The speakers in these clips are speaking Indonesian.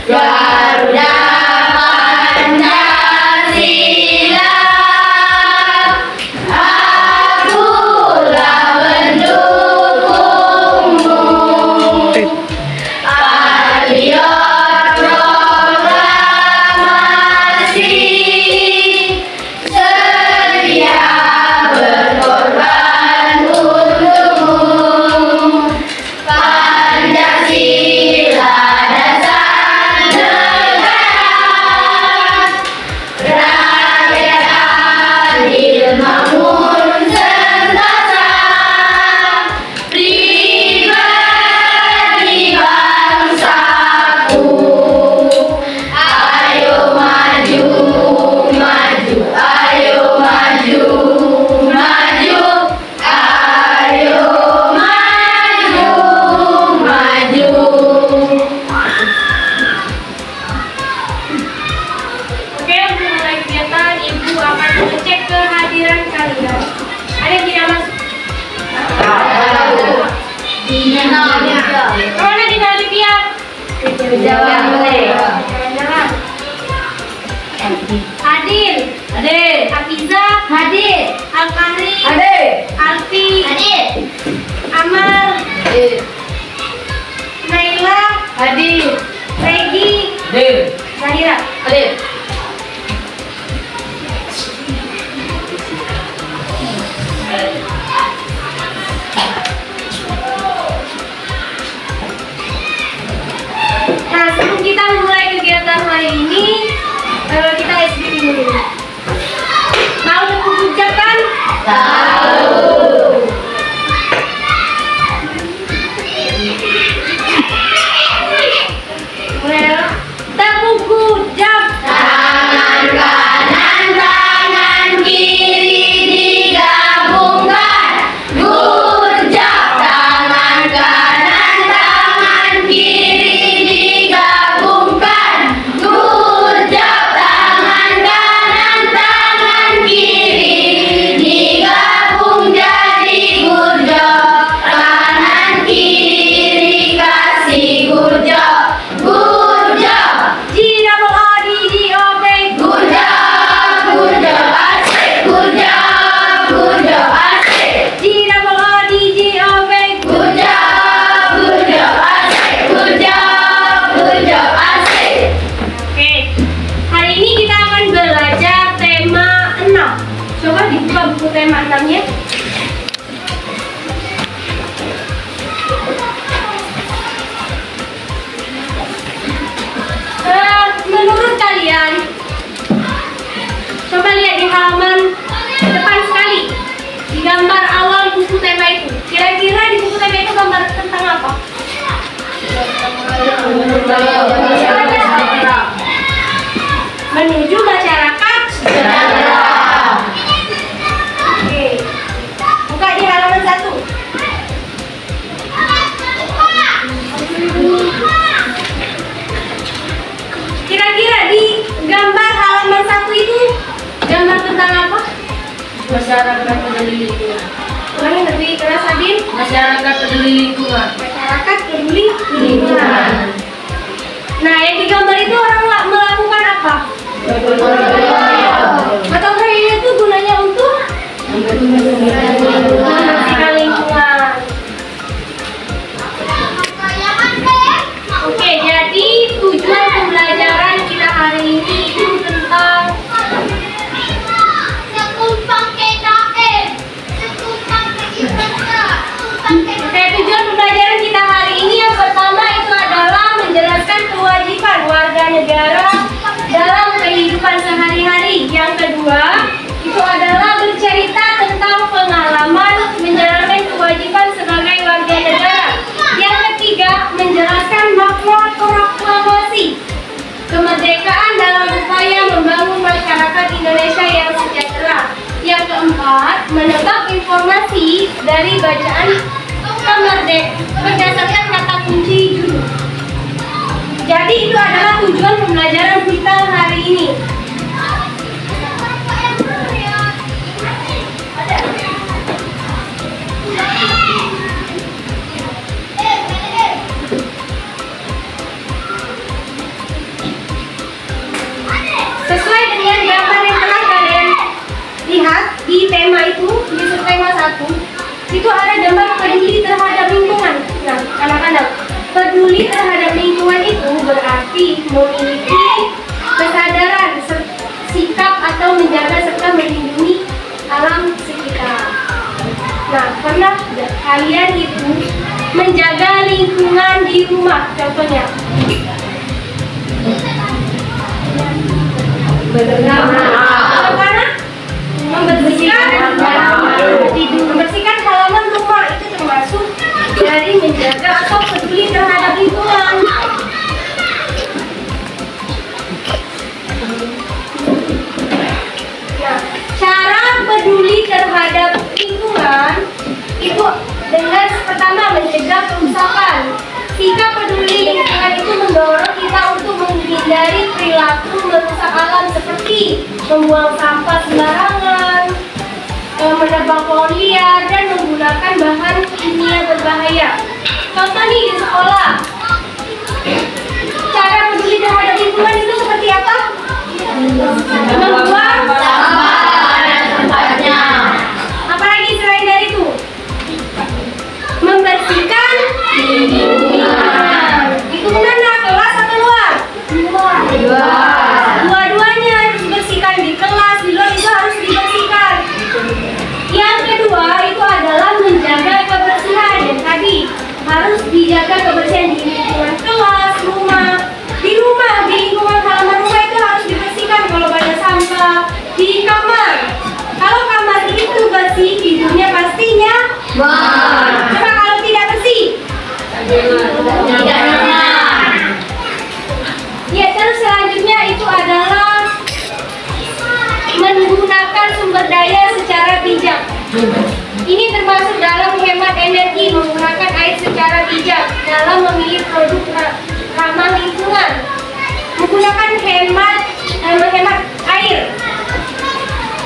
Garuda Pancasila, akulah pendukungmu. Patriot proklamasi, sedia berkorban untukmu. Pancasila Adil, hadir. Afiza, hadir. Alkari, hadir. Alfi, hadir. Amal, hadir. Naila, hadir. Regi, hadir. Zahira, hadir. Nah, sebelum kita mulai kegiatan hari ini, kita SBT dulu. Tahu mengucapkan? Tahu. Tepuk gujap. Tangan kanan, tangan kiri digabungkan. Gujap. Tangan kanan, tangan kiri digabungkan. Gujap. Tangan kanan, tangan kiri digabung jadi gurjop. Kanan kiri kasih gurjop. Tema 6-nya. Menurut kalian, coba lihat di halaman depan sekali, di gambar awal buku tema itu. Kira-kira di buku tema itu gambar tentang apa? Menuju masyarakat sejahtera. Buka di halaman 1. Kira-kira di gambar halaman 1 itu gambar tentang apa? Masyarakat peduli lingkungan. Ulangi lebih keras, Adin. Masyarakat peduli lingkungan. Masyarakat peduli lingkungan. Nah, yang digambar itu orang melakukan apa? Atau ini itu gunanya untuk membersihkan lingkungan. Oke, jadi tujuan pembelajaran kita hari ini itu tentang tujuan pembelajaran kita hari ini yang pertama itu adalah menjelaskan kewajiban warga negara dalam kehidupan sehari-hari. Yang kedua itu adalah bercerita tentang pengalaman menjalankan kewajiban sebagai warga negara. Yang ketiga, menjelaskan makna proklamasi kemerdekaan dalam upaya membangun masyarakat Indonesia yang sejahtera. Yang keempat, menebak informasi dari bacaan berdasarkan kata kunci judul. Jadi itu adalah tujuan pembelajaran kita hari ini. rumah, contohnya. Bagaimana? Membersihkan halaman rumah itu termasuk dari menjaga atau peduli terhadap lingkungan. Nah, cara peduli terhadap lingkungan itu dengan pertama mencegah kerusakan. Sikap peduli lingkungan itu mendorong kita untuk menghindari perilaku merusak alam seperti membuang sampah sembarangan, menebang pohon liar, dan menggunakan bahan kimia berbahaya. Contoh nih di sekolah, cara peduli terhadap lingkungan itu seperti apa? Membuang Sampah pada tempatnya. apalagi selain dari itu? Membersihkan lingkungan. Itu mana? Kelas atau luar? Dua-duanya harus dibersihkan, di kelas, di luar itu harus dibersihkan. Yang kedua itu adalah menjaga kebersihan. Dan tadi harus dijaga kebersihan di lingkungan kelas, rumah. Di rumah, di lingkungan halaman rumah itu harus dibersihkan kalau banyak sampah. Di kamar, kalau kamar itu bersih, tidurnya pastinya coba kalau tidak bersih. Tidak nyaman. Ya, terus selanjutnya itu adalah menggunakan sumber daya secara bijak. Ini termasuk dalam hemat energi, menggunakan air secara bijak dalam memilih produk ramah lingkungan. Menggunakan menghemat air.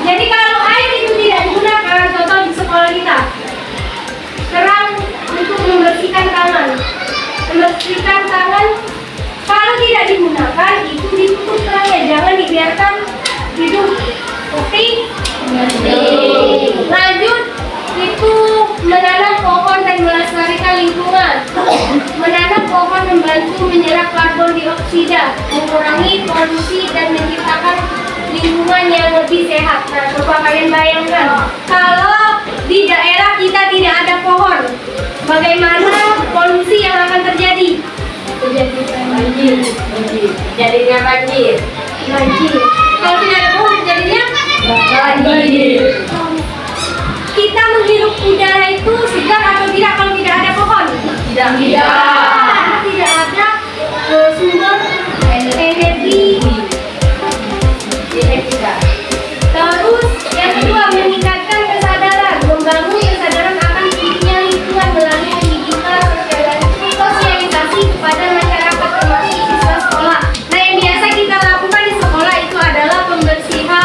Jadi kalau air itu tidak digunakan, contoh di sekolah kita, terang untuk membersihkan tangan. Membersihkan tangan kalau tidak digunakan itu ditutup terangnya, jangan dibiarkan hidup seperti lanjut itu menanam pohon dan melestarikan lingkungan. Menanam pohon membantu menyerap karbon dioksida, mengurangi polusi dan menciptakan lingkungan yang lebih sehat. Nah, coba kalian bayangkan kalau di daerah kita tidak ada pohon, bagaimana polusi yang akan terjadi? Jadinya banjir. Banjir. Kalau tidak ada pohon terjadinya Banjir. kita menghirup udara itu segar atau tidak kalau tidak ada pohon? Tidak. Tidak ada sumber energi. Terus yang kedua meningkatkan kesadaran, membangun kesadaran akan pentingnya lingkungan melalui pendidikan sosialisasi kepada masyarakat termasuk siswa sekolah. Nah, yang biasa kita lakukan di sekolah itu adalah pembersihan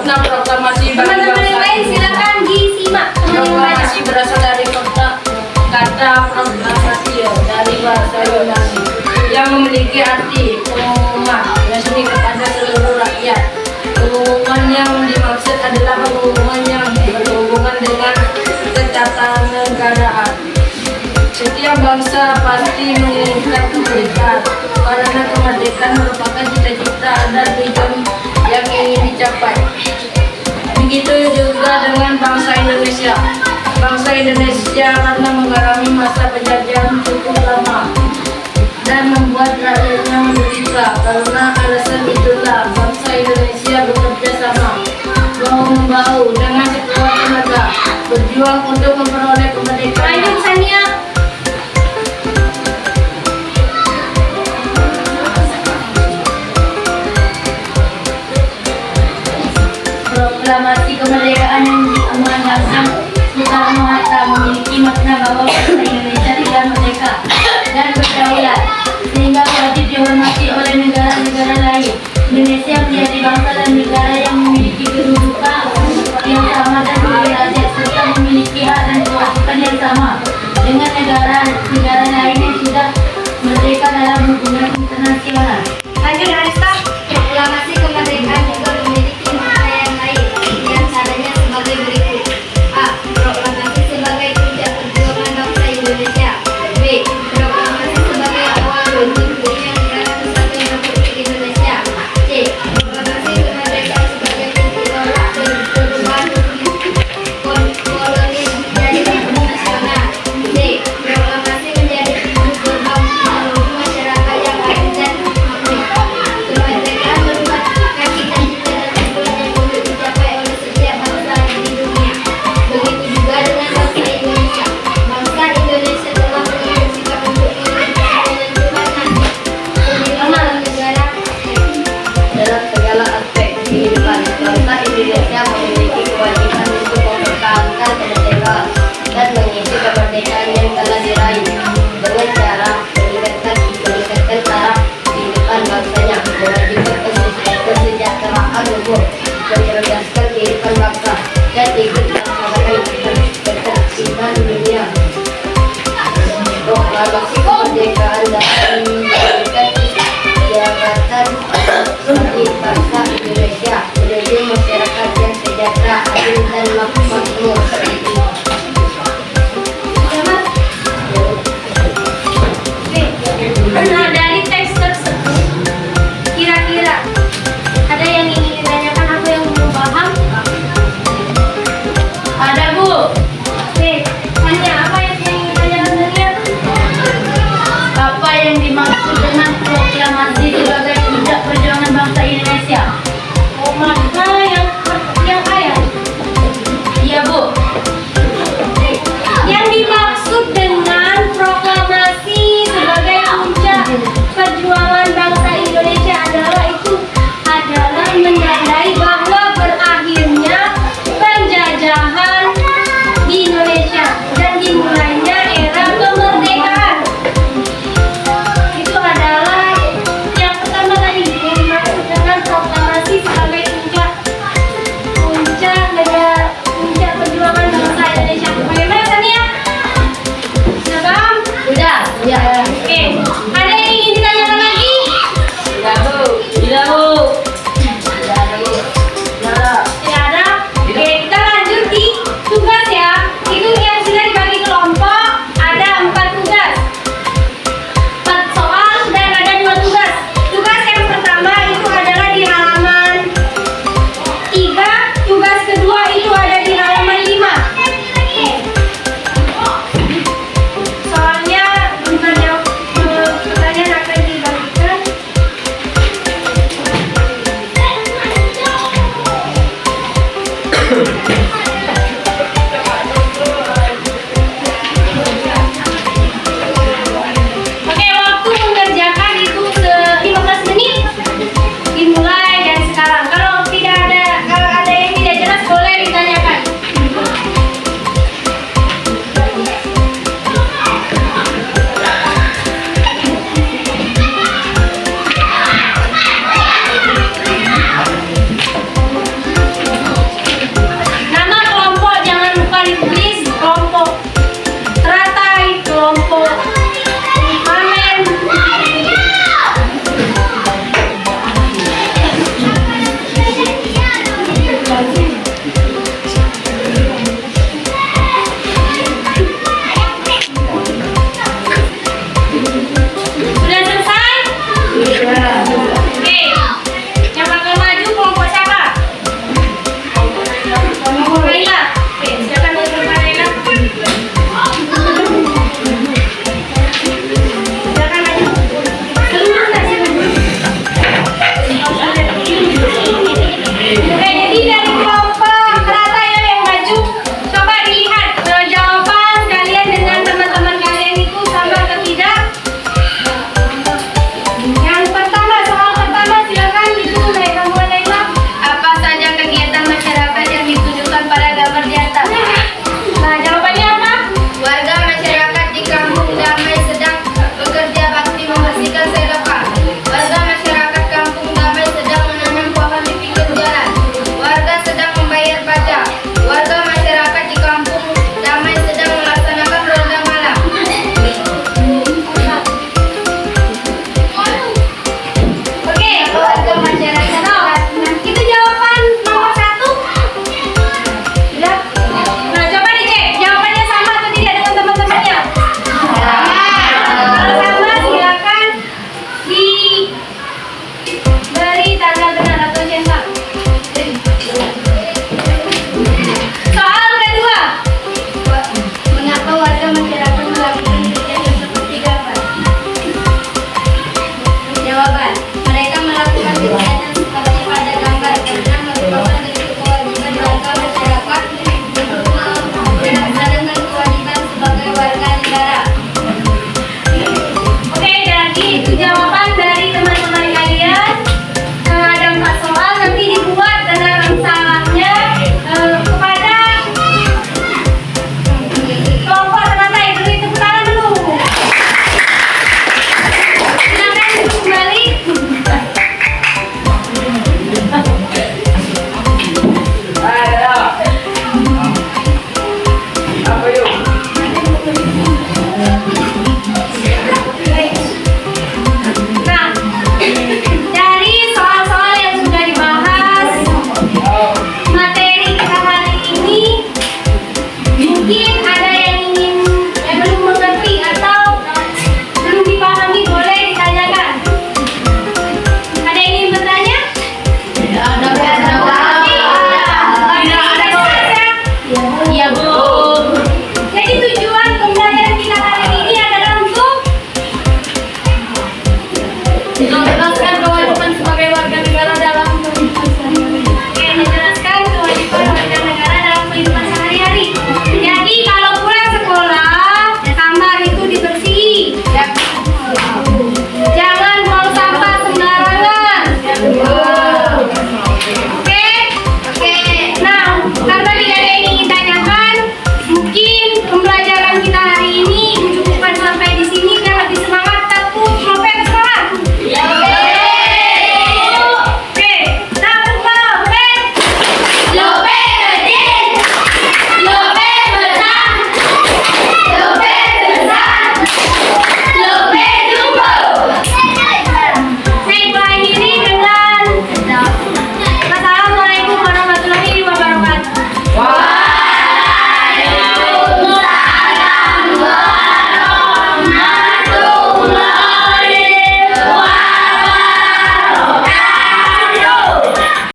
Makna proklamasi bagi Teman-teman yang bangsa lain ini. silakan disimak. Teman yang baca. Proklamasi berasal dari kata proklamatio dari bahasa Yunani yang memiliki arti pengumuman resmi kepada seluruh rakyat. Pengumuman yang dimaksud adalah pengumuman yang berhubungan dengan ketatanegaraan. Setiap bangsa pasti menginginkan kemerdekaan karena kemerdekaan merupakan cita-cita dan tujuan yang ingin dicapai. Begitu juga dengan bangsa Indonesia. Bangsa Indonesia karena mengalami masa penjajahan cukup lama dan membuat rakyatnya menderita. Karena alasan itulah bangsa Indonesia bekerja sama bahu-membahu dengan sekuat tenaga berjuang untuk memperoleh kemerdekaan. Lanjut Sania. Proklamasi kemerdekaan yang diamanatkan Soekarno-Hatta memiliki makna bahwa bangsa Indonesia tidak merdeka dan berdaulat sehingga wajib dihormati oleh negara-negara lain. Indonesia menjadi bangsa dan negara yang memiliki kedudukan yang sama dan privilege serta memiliki hak dan kewajiban yang sama dengan negara-negara